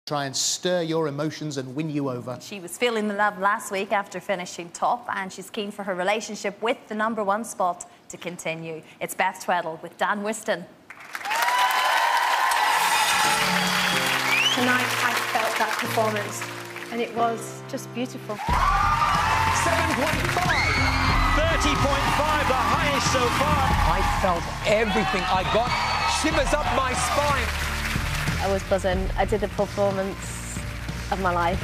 Try and stir your emotions and win you over. She was feeling the love last week after finishing top, and she's keen for her relationship with the #1 spot to continue. It's Beth Tweddle with Dan Whiston. Tonight I felt that performance and it was just beautiful. 7.5! 30.5, the highest so far. I felt everything. I got shivers up my spine. I was buzzing. I did the performance of my life.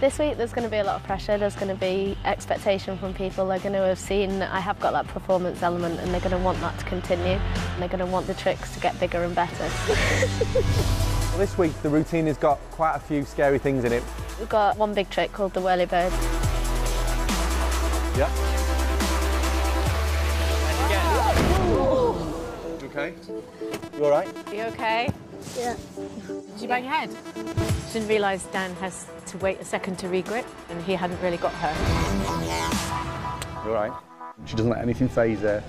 This week there's going to be a lot of pressure, there's going to be expectation from people. They're going to have seen that I have got that performance element and they're going to want that to continue. And they're going to want the tricks to get bigger and better. Well, this week the routine has got quite a few scary things in it. We've got one big trick called the whirly bird. Yeah. Okay. You all right? Are you okay? Yeah. Did you bang your head? Didn't realise Dan has to wait a second to regrip, and he hadn't really got her. You all right? She doesn't let anything faze her.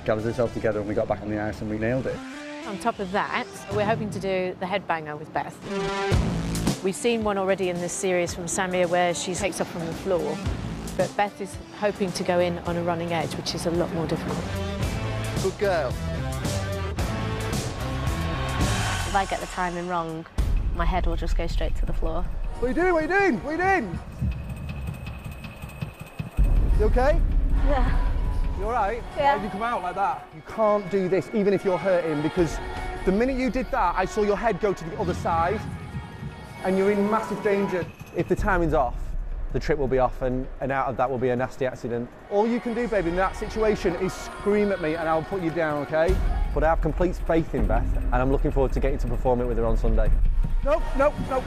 Gathers herself together, and we got back on the ice and we nailed it. On top of that, we're hoping to do the headbanger with Beth. We've seen one already in this series from Samia where she takes off from the floor, but Beth is hoping to go in on a running edge, which is a lot more difficult. Good girl. If I get the timing wrong, my head will just go straight to the floor. What are you doing? What are you doing? What are you doing? You okay? Yeah. You all right? Yeah. Why did you come out like that? You can't do this, even if you're hurting, because the minute you did that, I saw your head go to the other side, and you're in massive danger. If the timing's off, the trip will be off, and out of that will be a nasty accident. All you can do, baby, in that situation is scream at me, and I'll put you down, okay? But I have complete faith in Beth, and I'm looking forward to getting to perform it with her on Sunday. Nope, nope, nope.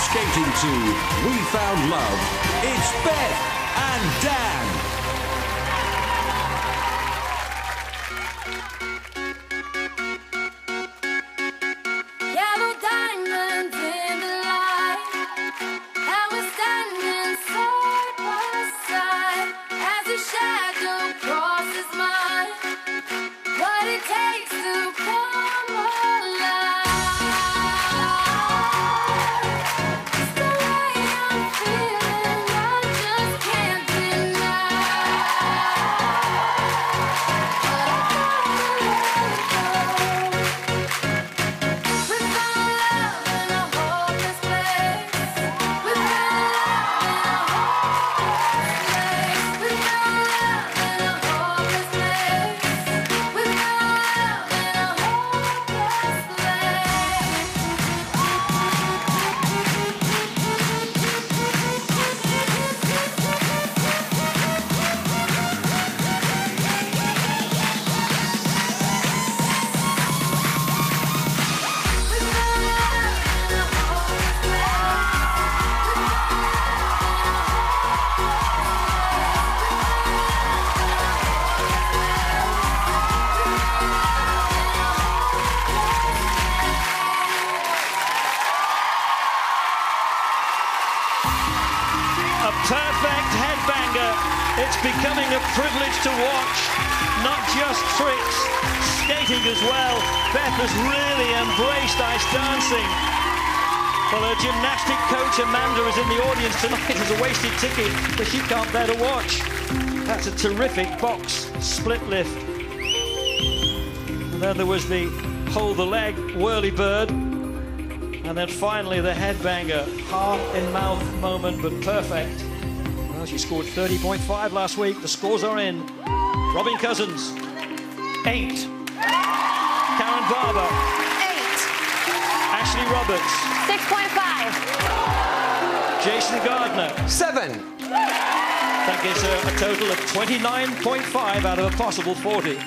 Skating to We Found Love, it's Beth and Dan. Yellow diamonds in the light, and we're standing side by side as a shadow crosses mine. What it takes to come alive. It's the way I'm feeling, I just can't deny. But I gotta let it go. We found love in a hopeless place. We found love in a hopeless place. We found love in a hopeless place. We found love in a A perfect headbanger. It's becoming a privilege to watch. Not just tricks, skating as well. Beth has really embraced ice dancing. Well, her gymnastic coach Amanda is in the audience tonight as a wasted ticket, but she can't bear to watch. That's a terrific box split lift. And then there was the hold the leg whirly bird. And then finally the headbanger, heart-in-mouth moment, but perfect. Well, she scored 30.5 last week. The scores are in. Robin Cousins, 8. Karen Barber, 8. Ashley Roberts, 6.5. Jason Gardner. 7. That gives her a total of 29.5 out of a possible 40.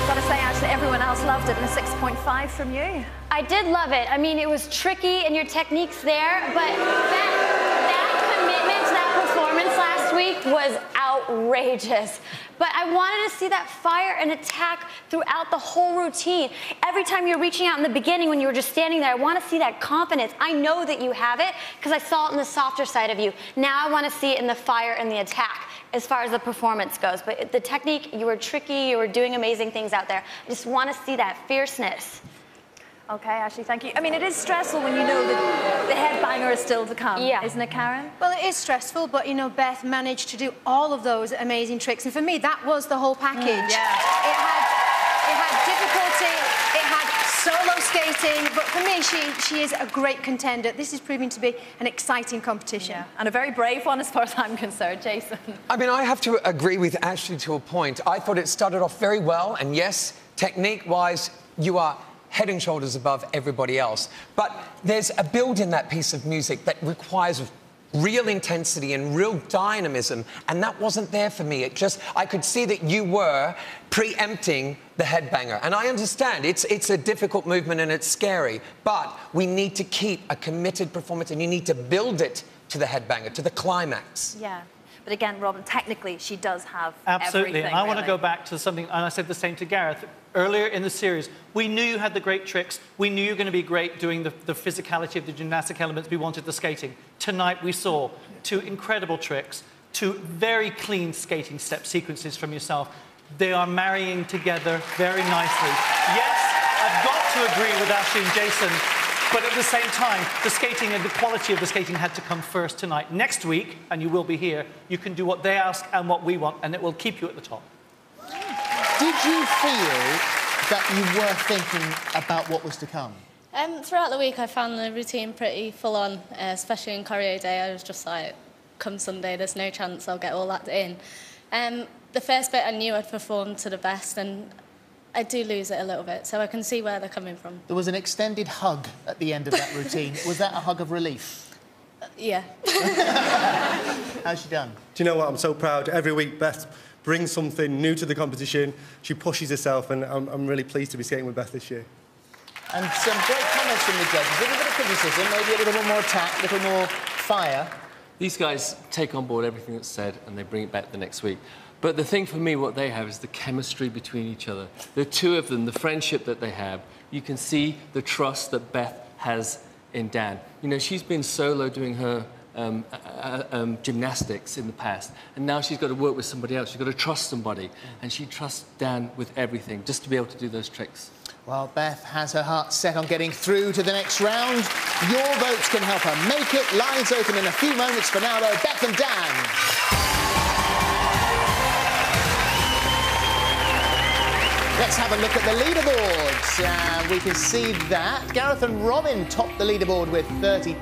Gotta say, actually, everyone else loved it, and a 6.5 from you. I did love it. I mean, it was tricky and your technique's there, but that commitment to that performance last week was outrageous. but I wanted to see that fire and attack throughout the whole routine. Every time you're reaching out in the beginning when you were just standing there, I want to see that confidence. I know that you have it because I saw it in the softer side of you. Now I want to see it in the fire and the attack as far as the performance goes. But the technique, you were tricky, you were doing amazing things out there. I just want to see that fierceness. Okay, Ashley, thank you. I mean, it is stressful when you know that the headbanger is still to come, isn't it, Karen? Well, it is stressful, but, you know, Beth managed to do all of those amazing tricks. And for me, that was the whole package. It had difficulty, it had solo skating, but for me, she is a great contender. This is proving to be an exciting competition. Yeah. And a very brave one as far as I'm concerned. Jason? I mean, I have to agree with Ashley to a point. I thought it started off very well, and yes, technique-wise, you are head and shoulders above everybody else. But there's a build in that piece of music that requires real intensity and real dynamism, and that wasn't there for me. I could see that you were preempting the headbanger. And I understand, it's a difficult movement and it's scary, but we need to keep a committed performance and you need to build it to the headbanger, to the climax. Yeah. But again, Robin, technically, she does have absolutely. everything, And I want to really. go back to something, and I said the same to Gareth. Earlier in the series, we knew you had the great tricks. We knew you were going to be great doing the physicality of the gymnastic elements. We wanted the skating. Tonight, we saw 2 incredible tricks, 2 very clean skating step sequences from yourself. They are marrying together very nicely. Yes, I've got to agree with Ashley and Jason, but at the same time, the skating and the quality of the skating had to come first tonight. Next week, and you will be here, you can do what they ask and what we want, and it will keep you at the top. Did you feel that you were thinking about what was to come? Throughout the week, I found the routine pretty full on, especially in choreo day. I was just like, come Sunday, there's no chance I'll get all that in. The first bit, I knew I'd perform to the best, and I do lose it a little bit, so I can see where they're coming from. There was an extended hug at the end of that routine. Was that a hug of relief? Yeah. How's she done? Do you know what? I'm so proud. Every week, Beth brings something new to the competition. She pushes herself, and I'm really pleased to be skating with Beth this year. And some great comments from the judges. A little bit of criticism, maybe a little bit more attack, a little more fire. These guys take on board everything that's said and they bring it back the next week. But the thing for me, what they have is the chemistry between each other. The 2 of them, the friendship that they have, you can see the trust that Beth has in Dan. You know, she's been solo doing her gymnastics in the past, and now she's got to work with somebody else. She's got to trust somebody, and she trusts Dan with everything, just to be able to do those tricks. Well, Beth has her heart set on getting through to the next round. Your votes can help her make it. Lines open in a few moments. For now, though, Beth and Dan. Let's have a look at the leaderboards. We can see that Gareth and Robin top the leaderboard with 30.